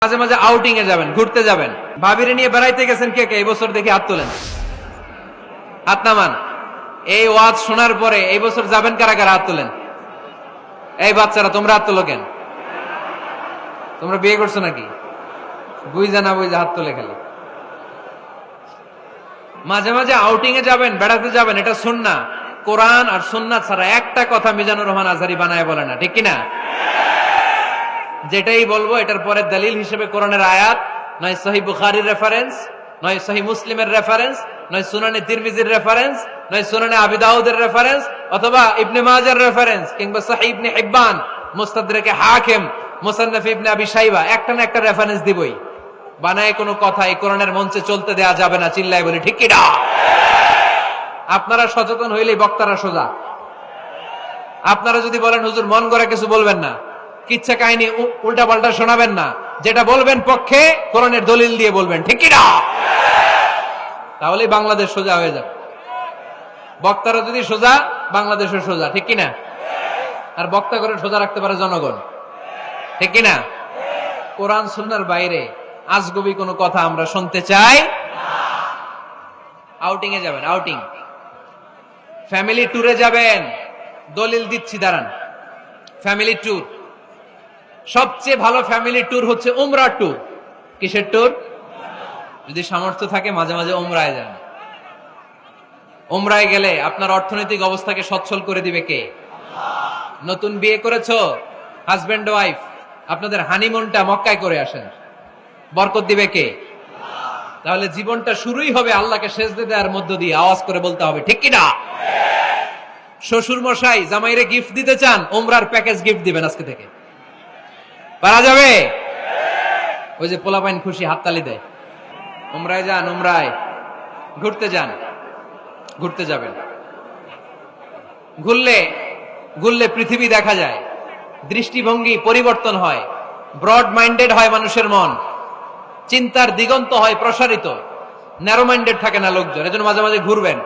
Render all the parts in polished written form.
মাঝে মাঝে আউটিং এ যাবেন, ঘুরতে যাবেন, ভাবিরে নিয়ে বেড়াইতে গেছেন, কে কে এই বছর দেখি হাত তোলেন, হাত নামান। এই ওয়াজ শোনার পরে এই বছর যাবেন কারা কারা, হাত তোলেন। এই বাচ্চারা তোমরা হাত তোলো কেন? তোমরা বিয়ে করছো নাকি? বুঝা না বুঝা হাত তোলে খেলে। মাঝে মাঝে আউটিং এ যাবেন, বেড়াতে যাবেন, এটা সুন্নাহ। কোরআন আর সুন্নাহ ছাড়া একটা কথা মিজানুর রহমান আজহারী বানায় বলে না, ঠিক কিনা? যেটাই বলবো এটার পরে দলিল হিসেবে কোরআনের আয়াত, নয় সহিহ বুখারীর রেফারেন্স, নয় সহিহ মুসলিমের রেফারেন্স, নয় সুনানে তিরমিজির রেফারেন্স, নয় সুনানে আবি দাউদের রেফারেন্স, অথবা ইবনে মাজার রেফারেন্স, কিংবা সহিহ ইবনে হিব্বান, মুস্তাদরাকে হাকিম, মুসান্নাফ ইবনে আবি শাইবা, একটা না একটা রেফারেন্স দিবই। বানায় কোনো কথা এই কোরআনের মঞ্চে চলতে দেয়া যাবে না, চিল্লায় বলি ঠিক কিনা? আপনারা সচেতন হইলেই বক্তারা সোজা। আপনারা যদি বলেন হুজুর মন গড়া কিছু বলবেন না, কিচ্ছা কাহিনী উল্টা পাল্টা শোনাবেন না, যেটা বলবেন পক্ষে কোরআনের দলিল দিয়ে বলবেন, ঠিক কিনা? তাহলে বাংলাদেশ সোজা হয়ে যাবে। বক্তারা যদি সোজা, বাংলাদেশও সোজা, ঠিক কিনা? আর বক্তা করে সোজা রাখতে পারে জনগণ, ঠিক কিনা? কোরআন সুন্নাহর বাইরে আজগবি কোনো কথা আমরা শুনতে চাই না। আউটিং এ যাবেন, আউটিং, ফ্যামিলি ট্যুরে যাবেন, দলিল দিচ্ছি দাঁড়ান। ফ্যামিলি ট্যুর, সবচেয়ে ভালো ফ্যামিলি ট্যুর হচ্ছে উমরা ট্যুর। কিসের ট্যুর? যদি সামর্থ্য থাকে মাঝে মাঝে উমরায় যান। উমরায় গেলে আপনার অর্থনৈতিক অবস্থাকে সচ্ছল করে দিবে কে? নতুন বিয়ে করেছো, হাজবেন্ড ওয়াইফ, আপনাদের হানিমুনটা মক্কায় করে আসেন, বরকত দিবে কে? তাহলে জীবনটা শুরুই হবে আল্লাহকে সেজদা দেওয়ার মধ্য দিয়ে। আওয়াজ করে বলতে হবে, ঠিক কিনা? শ্বশুর মশাই জামাইরে গিফট দিতে চান, উমরার প্যাকেজ গিফট দিবেন আজকে থেকে। পারা যাবে? ওই যে পোলাপাইন খুশি হাততালি দেয়। উমরায় যান, উমরায় ঘুরতে যান, ঘুরতে যাবেন। ঘুরলে ঘুরলে পৃথিবী দেখা যায়, দৃষ্টিভঙ্গি পরিবর্তন হয়, ব্রড মাইন্ডেড হয় মানুষের মন, চিন্তার দিগন্ত হয় প্রসারিত, ন্যারো মাইন্ডেড থাকে না লোকজন। এজন্য মাঝে মাঝে ঘুরবেন।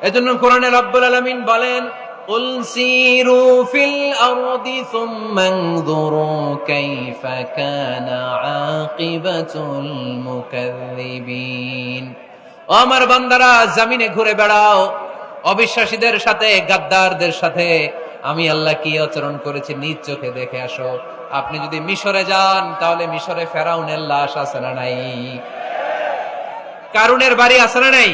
এজন্য কোরআনে রব্বুল আলামিন বলেন, কুল সিরু ফিল আরদি সুম্মা আনযুরু কাইফা কানা আকিবাতুল মুকাযযিবিন। ও আমার বান্দারা, জমিনে ঘুরে বেড়াও, অবিশ্বাসীদের সাথে, গাদ্দারদের সাথে আমি আল্লাহ কি আচরণ করেছি নিজ চোখে দেখে আসো। আপনি যদি মিশরে যান, তাহলে মিশরে ফেরাউনের লাশ আছে না নাই? কারুনের বাড়ি আছে না নাই?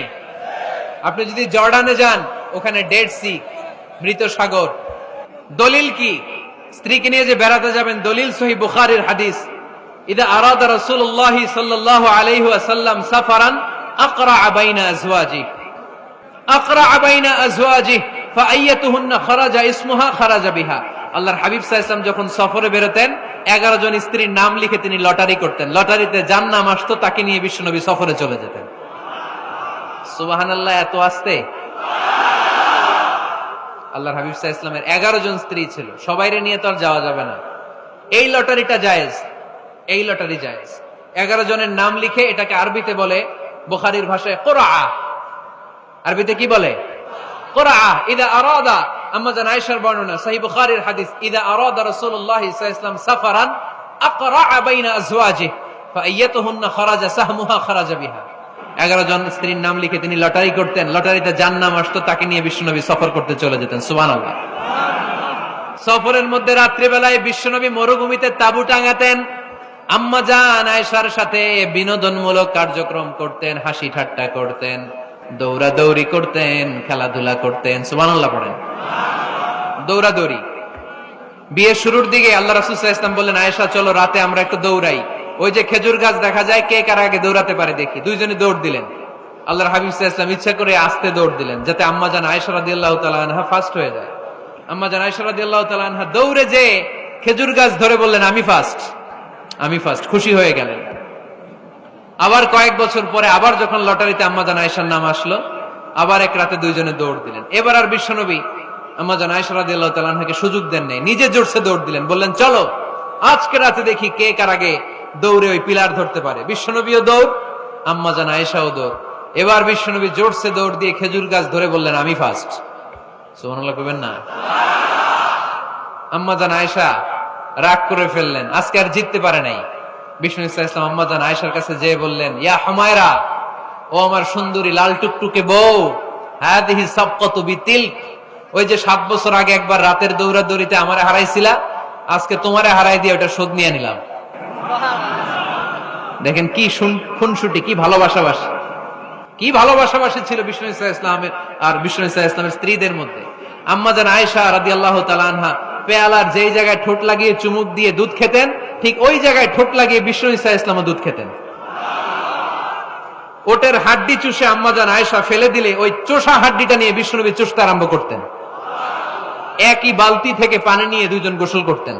আপনি যদি জর্ডানে যান, ওখানে ডেড সি, মৃত সাগর। দলিল কি? স্ত্রীকে নিয়ে যে বেড়াতে যাবেন, দলিল সহিহ বুখারীর হাদিস, ইদা আরাদা রাসূলুল্লাহ সাল্লাল্লাহু আলাইহি ওয়াসাল্লাম সাফারান আকরা বাইনা আজওয়াজি, আকরা বাইনা আজওয়াজি ফাআইয়াতুহুন্না খারাজা ইসমুহা খারাজা বিহা। আল্লাহর হাবিব সাল্লাল্লাহু আলাইহি ওয়াসাল্লাম যখন সফরে বেরোতেন, 11 জন স্ত্রীর নাম লিখে তিনি লটারি করতেন। লটারিতে যার নাম আসতো তাকে নিয়ে বিশ্বনবী সফরে চলে যেতেন। সুবহানাল্লাহ, এত আসতে। আল্লাহর হাবিব সাল্লাল্লাহু আলাইহি ওয়াসাল্লামের 11 জন স্ত্রী ছিল, সবাইরে নিয়ে তো আর যাওয়া যাবে না। এই লটারিটা জায়েজ, এই লটারি জায়েজ। 11 জনের নাম লিখে, এটাকে আরবিতে বলে, বুখারীর ভাষায় কুরআ। আরবিতে কি বলে? কুরআ। ইদা আরাদা, আম্মা জান আয়েশার বর্ণনা, সহিহ বুখারীর হাদিস, ইদা আরাদা রাসূলুল্লাহ সাল্লাল্লাহু আলাইহি ওয়াসাল্লাম সাফারান আকরা বাইনা আজওয়াজি ফাআইয়াতুহুন্না খারাজা সাহমুহা খারাজা বিহা। 11 জন স্ত্রীর নাম লিখে তিনি লটারি করতেন, লটারিতে যার নাম আসতো তাকে নিয়ে বিশ্বনবী সফর করতে চলে যেতেন। সুবহানাল্লাহ। সফরের মধ্যে রাত্রিবেলায় বিশ্বনবী মরুভূমিতে তাঁবু টাঙাতেন, আম্মা জান আয়েশার সাথে বিনোদনমূলক কার্যক্রম করতেন, হাসি ঠাট্টা করতেন, দৌড়াদৌড়ি করতেন, খেলাধুলা করতেন। সুবহানাল্লাহ পড়েন। দৌড়াদৌড়ি। বিয়ের শুরুর দিকে আল্লাহ রাসূল সাল্লাল্লাহু আলাইহি ওয়াসাল্লাম বললেন, আয়েশা চলো রাতে আমরা একটু দৌড়াই, ওই যে খেজুর গাছ দেখা যায়, কে কার আগে দৌড়াতে পারে দেখি। দুইজনে দৌড় দিলেন। আল্লাহর হাবিব সাল্লাল্লাহু আলাইহি ওয়াসাল্লাম ইচ্ছা করে আস্তে দৌড় দিলেন, যাতে আম্মা জান আয়েশা রাদিয়াল্লাহু তাআলা আনহা ফার্স্ট হয়ে যায়। আম্মা জান আয়েশা রাদিয়াল্লাহু তাআলা আনহা দৌড়ে যে খেজুর গাছ ধরে বললেন, আমি ফার্স্ট, আমি ফার্স্ট, খুশি হয়ে গেলেন। আবার কয়েক বছর পরে আবার যখন লটারিতে আম্মা জান আয়েশার নাম আসলো, আবার এক রাতে দুইজনে দৌড় দিলেন। এবার আর বিশ্বনবী আম্মা জান আয়েশা রাদিয়াল্লাহু তাআলা আনহাকে সুযোগ দেন নাই, নিজে জোরসে দৌড় দিলেন, বললেন চলো আজকে রাতে দেখি কে কার আগে দৌড়ে ওই পিলার ধরতে পারে। বিশ্বনবীও দৌড়, আম্মা জান আয়েশাও দৌড়। এবার বিশ্বনবী জোরসে দৌড় দিয়ে খেজুর গাছ ধরে বললেন, আমি ফার্স্ট। সুবহানাল্লাহ কইবেন না? আম্মা জান আয়েশা রাগ করে ফেললেন, আজকে আর জিততে পারে নাই। বিষ্ণু ইসলাম আম্মা জান আয়েশার কাছে যেয়ে বললেন, ইয়া হুমায়রা, ও আমার সুন্দরী লাল টুকটুকে বউ, হাদিহি সাবকাতু বিতিলক, ওই যে 7 বছর আগে একবার রাতের দৌড়াদৌড়িতে আমারে হারাইছিলা, আজকে তোমারে হারাই দিয়ে ওটা শোধ নিয়ে নিলাম। দেখেন কি খুনসুটি, কি ভালোবাসাবাসি, কি ভালোবাসাবাসি ছিল বিষ্ণু ইসলামের আর বিষ্ণু ইসলামের স্ত্রীদের মধ্যে। আম্মা জান আয়েশা রাদিয়াল্লাহু তাআলা আনহা পেয়ালার যেই জায়গায় ঠোঁট লাগিয়ে চুমুক দিয়ে দুধ খেতেন, ঠিক ওই জায়গায় ঠোঁট লাগিয়ে বিষ্ণু ইসলামও দুধ খেতেন। ওটের হাড্ডি চুষে আম্মা জান আয়েশা ফেলে দিলে ওই চোষা হাড্ডিটা নিয়ে বিষ্ণুনবী চুষতে আরম্ভ করতেন। একই বালতি থেকে পানি নিয়ে দুইজন গোসল করতেন।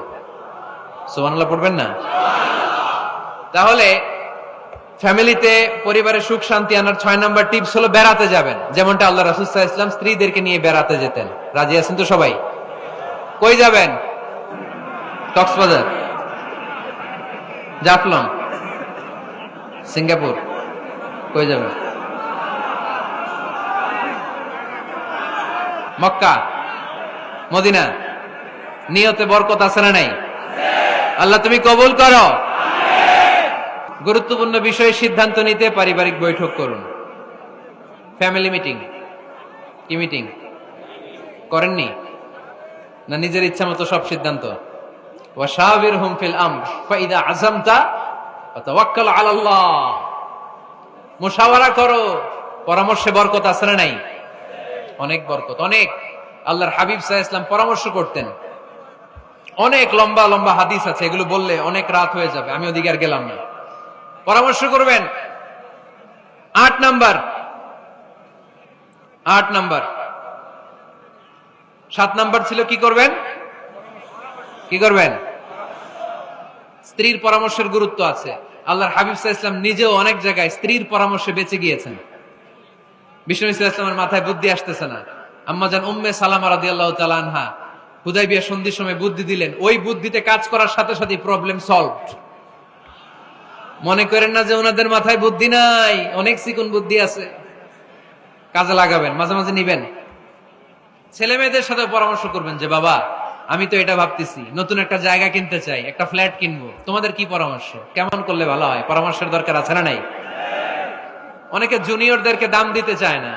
সুবহানাল্লাহ পড়বেন না? তাহলে ফ্যামিলিতে পরিবারের সুখ শান্তি আনার 6 নাম্বার টিপস হলো বেড়াতে যাবেন, যেমনটা আল্লাহ রাসূল সাল্লাল্লাহু আলাইহি ওয়াসাল্লাম স্ত্রীদেরকে নিয়ে বেড়াতে যেতেন। রাজি আছেন তো সবাই? কই যাবেন? কক্সবাজার, জাফলং, সিঙ্গাপুর, কই যাবেন? মক্কা, মদিনা। নিয়তে বরকত আছে না নাই? আল্লাহ তুমি কবুল করো। গুরুত্বপূর্ণ বিষয়ে সিদ্ধান্ত নিতে পারিবারিক বৈঠক করুন। Family meeting. কি মিটিং করেননি? না নিজের ইচ্ছা মতো সব সিদ্ধান্ত? ওয়াশাবিরহুম ফিল আমর ফাইদা আযামতা ফাতাওয়াক্কাল আলাল্লাহ। মুশাওয়ারা করো, পরামর্শে বরকত আছে না নাই? অনেক বরকত, অনেক। আল্লাহর হাবিব সাল্লাল্লাহু আলাইহি ওয়াসাল্লাম পরামর্শ করতেন। অনেক লম্বা লম্বা হাদিস আছে, এগুলো বললে অনেক রাত হয়ে যাবে, আমি ওদিকে আর গেলাম না। পরামর্শ করবেন। 8 নাম্বার 7 নাম্বার ছিল কি করবেন? কি করবেন? স্ত্রীর পরামর্শের গুরুত্ব আছে। আল্লাহর হাবিব সাল্লাল্লাহু আলাইহি ওয়াসাল্লাম নিজেও অনেক জায়গায় স্ত্রীর পরামর্শে বেঁচে গিয়েছেন। বিষ্ণু ইসলামের মাথায় বুদ্ধি আসতেছে না, আম্মা জান উম্মে সালামা রাদিয়াল্লাহু তাআলা আনহা হুদায়বিয়া সন্ধির সময় বুদ্ধি দিলেন, ওই বুদ্ধিতে কাজ করার সাথে সাথে প্রবলেম সলভড। মনে করেন না যে ওনাদের মাথায় বুদ্ধি নাই, অনেক চিকন বুদ্ধি আছে, কাজে লাগাবেন, মাঝে মাঝে নিবেন। ছেলে মেয়েদের সাথে পরামর্শ করবেন যে বাবা, আমি তো এটা ভাবতেছি, নতুন একটা জায়গা কিনতে চাই, একটা ফ্ল্যাট কিনবো, তোমাদের কি পরামর্শ, কেমন করলে ভালো হয়? পরামর্শের দরকার আছে না নাই? অনেকে জুনিয়রদেরকে দাম দিতে চায় না।